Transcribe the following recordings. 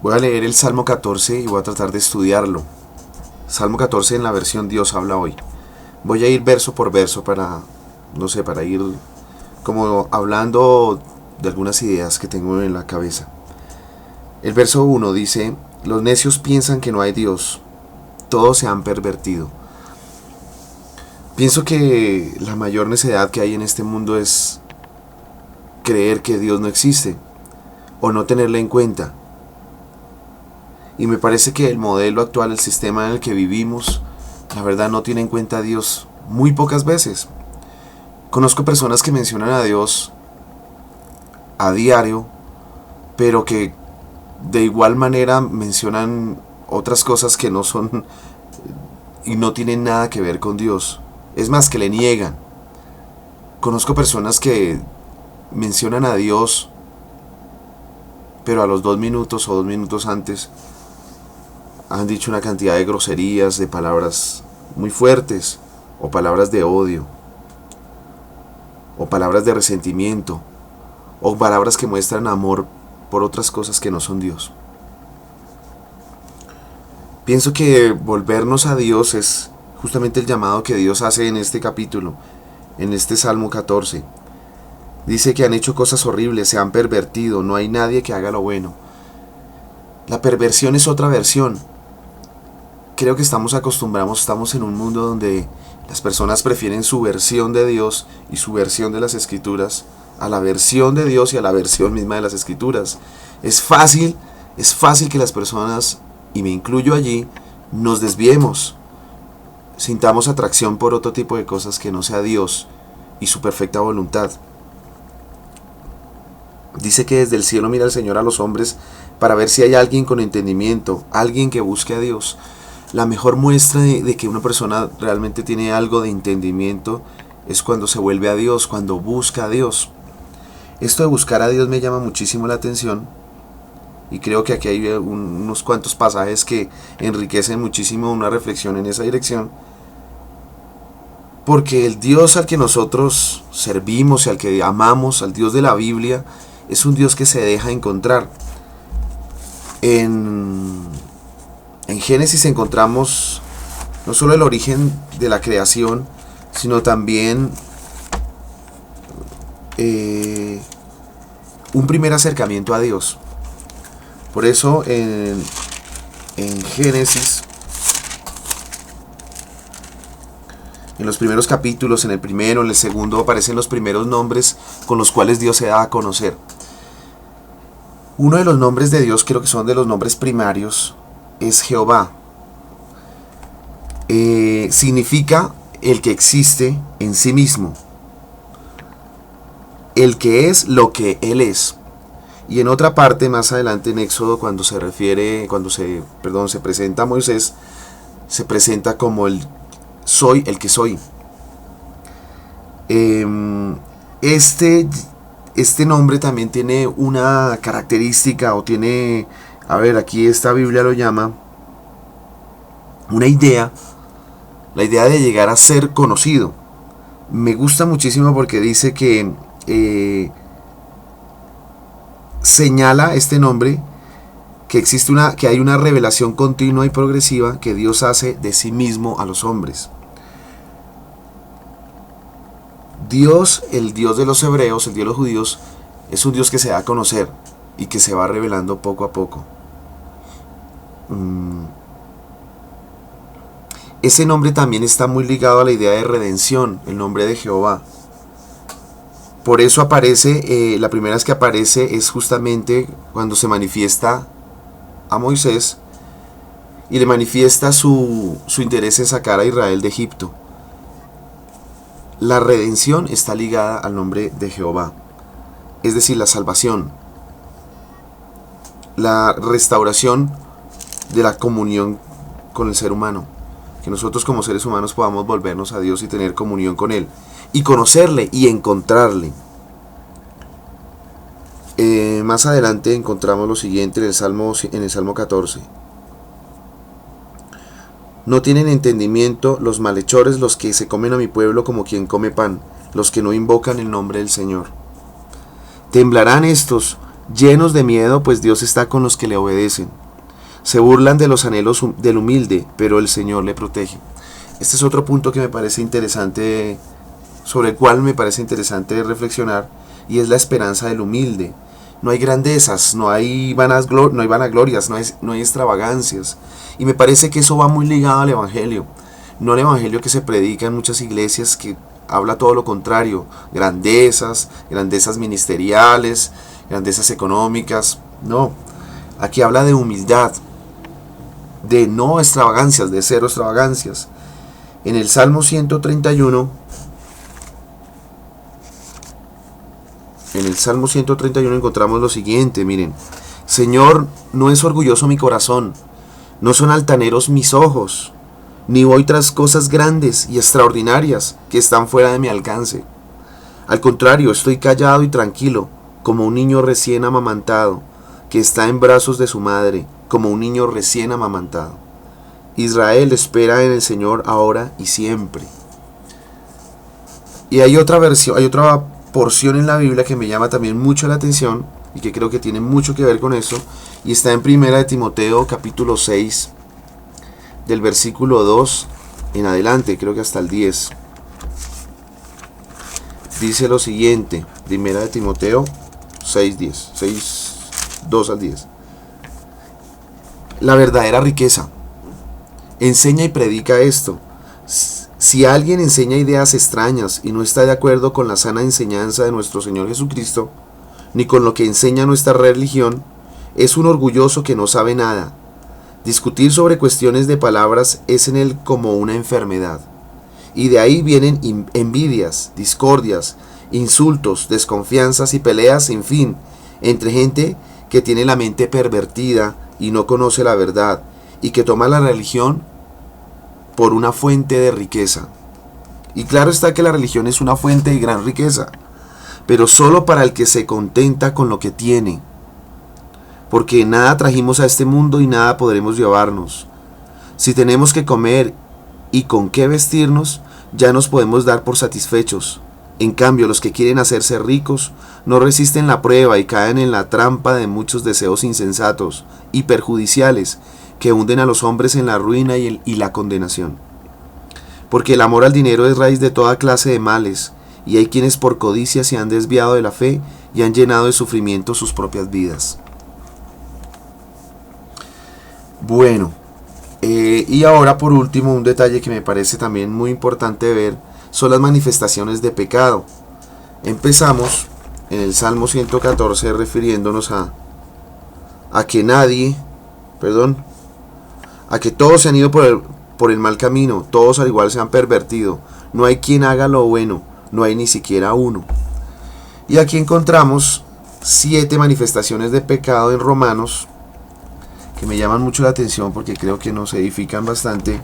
Voy a leer el Salmo 14 y voy a tratar de estudiarlo. Salmo 14 en la versión Dios habla hoy. Voy a ir verso por verso para, no sé, para ir como hablando de algunas ideas que tengo en la cabeza. El verso 1 dice: los necios piensan que no hay Dios, todos se han pervertido. Pienso que la mayor necedad que hay en este mundo es creer que Dios no existe o no tenerle en cuenta. Y me parece que el modelo actual, el sistema en el que vivimos, la verdad no tiene en cuenta a Dios muy pocas veces. Conozco personas que mencionan a Dios a diario, pero que de igual manera mencionan otras cosas que no son y no tienen nada que ver con Dios. Es más, que le niegan. Conozco personas que mencionan a Dios, pero a los 2 minutos o 2 minutos antes han dicho una cantidad de groserías, de palabras muy fuertes, o palabras de odio, o palabras de resentimiento, o palabras que muestran amor por otras cosas que no son Dios. Pienso que volvernos a Dios es justamente el llamado que Dios hace en este capítulo, en este Salmo 14. Dice que han hecho cosas horribles, se han pervertido, no hay nadie que haga lo bueno. La perversión es otra versión. Creo que estamos en un mundo donde las personas prefieren su versión de Dios y su versión de las Escrituras a la versión de Dios y a la versión misma de las Escrituras. Es fácil que las personas, y me incluyo allí, nos desviemos, sintamos atracción por otro tipo de cosas que no sea Dios y su perfecta voluntad. Dice que desde el cielo mira el Señor a los hombres para ver si hay alguien con entendimiento, alguien que busque a Dios. La mejor muestra de que una persona realmente tiene algo de entendimiento es cuando se vuelve a Dios, cuando busca a Dios. Esto de buscar a Dios me llama muchísimo la atención y creo que aquí hay unos cuantos pasajes que enriquecen muchísimo una reflexión en esa dirección, porque el Dios al que nosotros servimos y al que amamos, al Dios de la Biblia, es un Dios que se deja encontrar. En Génesis encontramos no solo el origen de la creación, sino también un primer acercamiento a Dios. Por eso en Génesis, en los primeros capítulos, en el primero, en el segundo, aparecen los primeros nombres con los cuales Dios se da a conocer. Uno de los nombres de Dios, creo que son de los nombres primarios, es Jehová. Significa el que existe en sí mismo, el que es lo que Él es. Y en otra parte, más adelante en Éxodo, cuando se presenta a Moisés, se presenta como soy el que soy. Este nombre también tiene una característica, o tiene, a ver, aquí esta Biblia lo llama, una idea, la idea de llegar a ser conocido. Me gusta muchísimo porque dice que señala este nombre que hay una revelación continua y progresiva que Dios hace de sí mismo a los hombres. Dios, el Dios de los hebreos, el Dios de los judíos, es un Dios que se da a conocer y que se va revelando poco a poco. Ese nombre también está muy ligado a la idea de redención, el nombre de Jehová. Por eso aparece, la primera vez que aparece es justamente cuando se manifiesta a Moisés y le manifiesta su interés en sacar a Israel de Egipto. La redención está ligada al nombre de Jehová, es decir, la salvación, la restauración de la comunión con el ser humano, que nosotros como seres humanos podamos volvernos a Dios y tener comunión con Él, y conocerle y encontrarle. Más adelante encontramos lo siguiente en el Salmo 14. No tienen entendimiento los malhechores, los que se comen a mi pueblo como quien come pan, los que no invocan el nombre del Señor. Temblarán estos, llenos de miedo, pues Dios está con los que le obedecen. Se burlan de los anhelos del humilde, pero el Señor le protege. Este es otro punto que me parece interesante, sobre el cual me parece interesante reflexionar, y es la esperanza del humilde. No hay grandezas, no hay vanaglorias, no hay extravagancias. Y me parece que eso va muy ligado al Evangelio. No el Evangelio que se predica en muchas iglesias, que habla todo lo contrario. Grandezas ministeriales, grandezas económicas. No, aquí habla de humildad, de no extravagancias, de cero extravagancias. En el Salmo 131, encontramos lo siguiente, miren. Señor, no es orgulloso mi corazón, no son altaneros mis ojos, ni voy tras cosas grandes y extraordinarias que están fuera de mi alcance. Al contrario, estoy callado y tranquilo, como un niño recién amamantado, que está en brazos de su madre, como un niño recién amamantado. Israel espera en el Señor ahora y siempre. Y hay otra porción en la Biblia que me llama también mucho la atención y que creo que tiene mucho que ver con eso, y está en 1 Timoteo capítulo 6, del versículo 2 en adelante, creo que hasta el 10. Dice lo siguiente, 1 Timoteo 6, 2 al 10. La verdadera riqueza. Enseña y predica esto. Si alguien enseña ideas extrañas y no está de acuerdo con la sana enseñanza de nuestro Señor Jesucristo, ni con lo que enseña nuestra religión, es un orgulloso que no sabe nada. Discutir sobre cuestiones de palabras es en él como una enfermedad. Y de ahí vienen envidias, discordias, insultos, desconfianzas y peleas sin fin, entre gente que tiene la mente pervertida y no conoce la verdad, y que toma la religión por una fuente de riqueza. Y claro está que la religión es una fuente de gran riqueza, pero solo para el que se contenta con lo que tiene, porque nada trajimos a este mundo y nada podremos llevarnos. Si tenemos que comer y con qué vestirnos, ya nos podemos dar por satisfechos. En cambio, los que quieren hacerse ricos no resisten la prueba y caen en la trampa de muchos deseos insensatos y perjudiciales que hunden a los hombres en la ruina y la condenación. Porque el amor al dinero es raíz de toda clase de males, y hay quienes por codicia se han desviado de la fe y han llenado de sufrimiento sus propias vidas. Bueno, y ahora por último un detalle que me parece también muy importante ver son las manifestaciones de pecado. Empezamos en el Salmo 114 refiriéndonos a que todos se han ido por el mal camino, todos al igual se han pervertido, no hay quien haga lo bueno, no hay ni siquiera uno. Y aquí encontramos 7 manifestaciones de pecado en Romanos que me llaman mucho la atención porque creo que nos edifican bastante,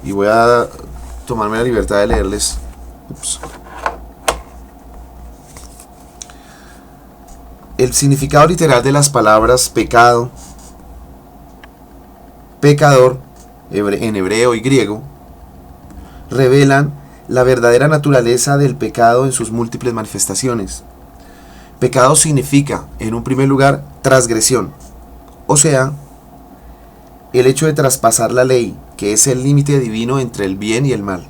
y voy a tomarme la libertad de leerles. El significado literal de las palabras pecado, pecador, en hebreo y griego, revelan la verdadera naturaleza del pecado en sus múltiples manifestaciones. Pecado significa, en un primer lugar, transgresión, o sea, el hecho de traspasar la ley, que es el límite divino entre el bien y el mal.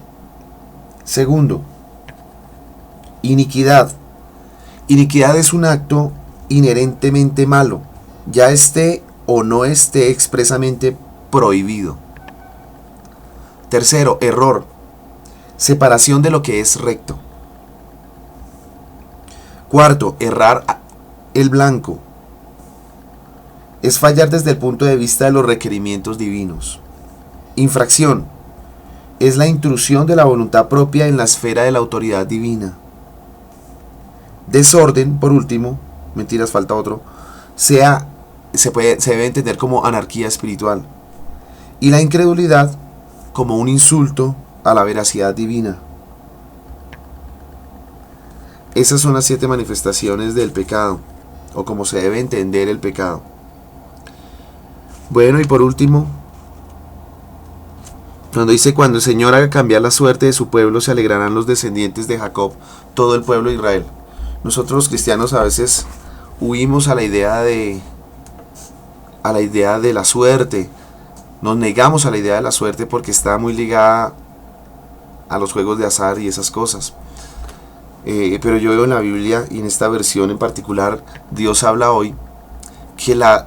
Segundo, iniquidad. Iniquidad es un acto inherentemente malo, ya esté o no esté expresamente prohibido. Tercero, error. Separación de lo que es recto. Cuarto, errar el blanco. Es fallar desde el punto de vista de los requerimientos divinos. Infracción. Es la intrusión de la voluntad propia en la esfera de la autoridad divina. Desorden, por último, falta otro, se debe entender como anarquía espiritual. Y la incredulidad como un insulto a la veracidad divina. Esas son las 7 manifestaciones del pecado, o como se debe entender el pecado. Bueno, y por último, cuando dice: cuando el Señor haga cambiar la suerte de su pueblo, se alegrarán los descendientes de Jacob, todo el pueblo de Israel. Nosotros los cristianos a veces huimos a la idea de la suerte. Nos negamos a la idea de la suerte porque está muy ligada a los juegos de azar y esas cosas. Pero yo veo en la Biblia, y en esta versión en particular, Dios habla hoy que la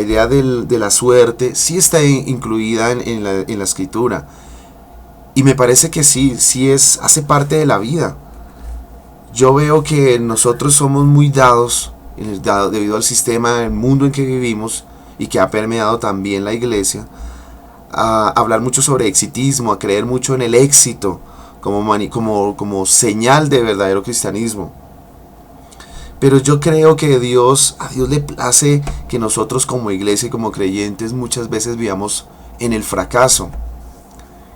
idea de la suerte sí está incluida en la escritura. Y me parece que sí hace parte de la vida. Yo veo que nosotros somos muy dados, debido al sistema, el mundo en que vivimos, y que ha permeado también la iglesia, a hablar mucho sobre exitismo, a creer mucho en el éxito como señal de verdadero cristianismo. Pero yo creo que a Dios le place que nosotros como iglesia y como creyentes muchas veces vivamos en el fracaso.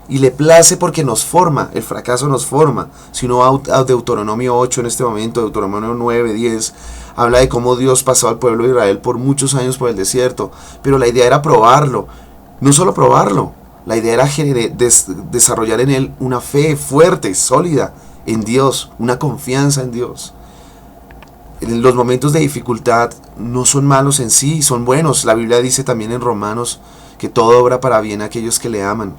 Y le place porque nos forma, el fracaso nos forma. Si uno va a Deuteronomio 8 en este momento, Deuteronomio 9, 10, habla de cómo Dios pasó al pueblo de Israel por muchos años por el desierto. Pero la idea era probarlo, no solo probarlo, la idea era desarrollar en él una fe fuerte, sólida en Dios, una confianza en Dios. Los momentos de dificultad no son malos en sí, son buenos. La Biblia dice también en Romanos que todo obra para bien a aquellos que le aman.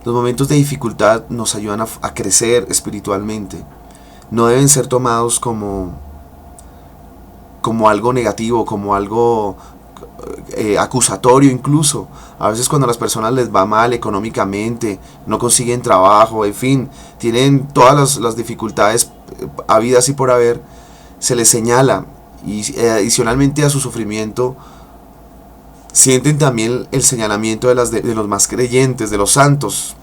Los momentos de dificultad nos ayudan a crecer espiritualmente. No deben ser tomados como algo negativo, como algo acusatorio incluso. A veces cuando a las personas les va mal económicamente, no consiguen trabajo, en fin, tienen todas las dificultades habidas y por haber, se les señala, y adicionalmente a su sufrimiento sienten también el señalamiento de los más creyentes, de los santos.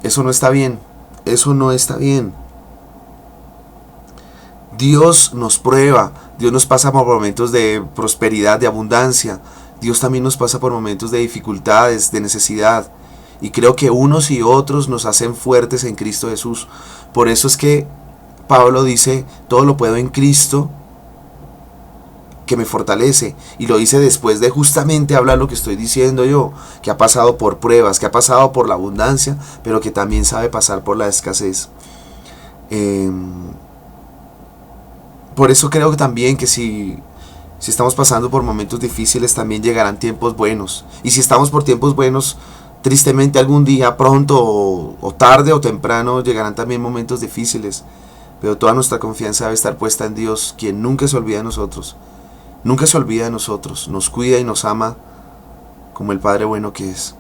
Eso no está bien, eso no está bien. Dios nos prueba, Dios nos pasa por momentos de prosperidad, de abundancia. Dios también nos pasa por momentos de dificultades, de necesidad. Y creo que unos y otros nos hacen fuertes en Cristo Jesús. Por eso es que Pablo dice, todo lo puedo en Cristo que me fortalece. Y lo dice después de justamente hablar lo que estoy diciendo yo, que ha pasado por pruebas, que ha pasado por la abundancia, pero que también sabe pasar por la escasez. Por eso creo que también que si estamos pasando por momentos difíciles, también llegarán tiempos buenos. Y si estamos por tiempos buenos, tristemente algún día, pronto o tarde o temprano, llegarán también momentos difíciles. Pero toda nuestra confianza debe estar puesta en Dios, quien nunca se olvida de nosotros. Nunca se olvida de nosotros, nos cuida y nos ama como el Padre bueno que es.